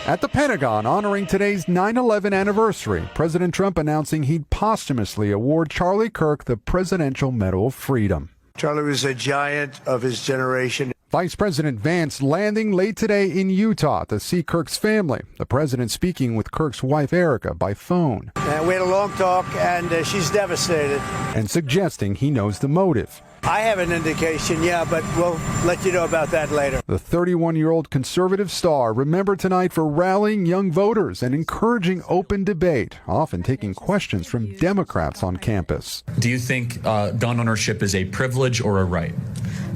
At the Pentagon, honoring today's 9/11 anniversary, President Trump announcing he'd posthumously award Charlie Kirk the Presidential Medal of Freedom. Charlie was a giant of his generation. Vice President Vance landing late today in Utah to see Kirk's family. The president speaking with Kirk's wife, Erica, by phone. We had a long talk, and she's devastated. And suggesting he knows the motive. I have an indication, yeah, but we'll let you know about that later. The 31-year-old conservative star remembered tonight for rallying young voters and encouraging open debate, often taking questions from Democrats on campus. Do you think gun ownership is a privilege or a right?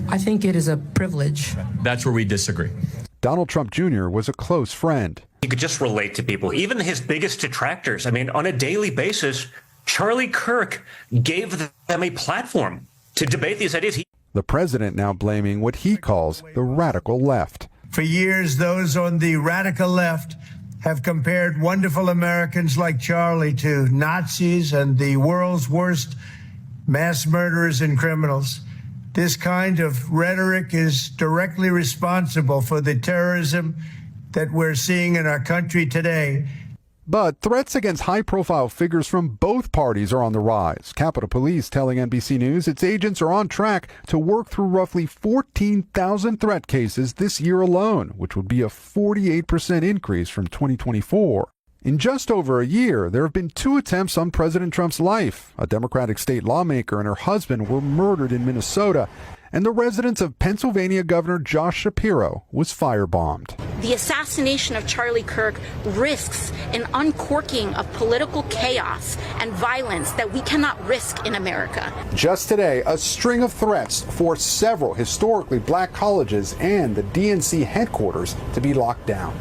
I think it is a privilege. That's where we disagree. Donald Trump Jr. was a close friend. He could just relate to people, even his biggest detractors. I mean, on a daily basis, Charlie Kirk gave them a platform to debate these ideas. The president now blaming what he calls the radical left. For years, those on the radical left have compared wonderful Americans like Charlie to Nazis and the world's worst mass murderers and criminals. This kind of rhetoric is directly responsible for the terrorism that we're seeing in our country today. But threats against high-profile figures from both parties are on the rise. Capitol Police telling NBC News its agents are on track to work through roughly 14,000 threat cases this year alone, which would be a 48% increase from 2024. In just over a year, there have been 2 attempts on President Trump's life. A Democratic state lawmaker and her husband were murdered in Minnesota, and the residence of Pennsylvania Governor Josh Shapiro was firebombed. The assassination of Charlie Kirk risks an uncorking of political chaos and violence that we cannot risk in America. Just today, a string of threats forced several historically black colleges and the DNC headquarters to be locked down.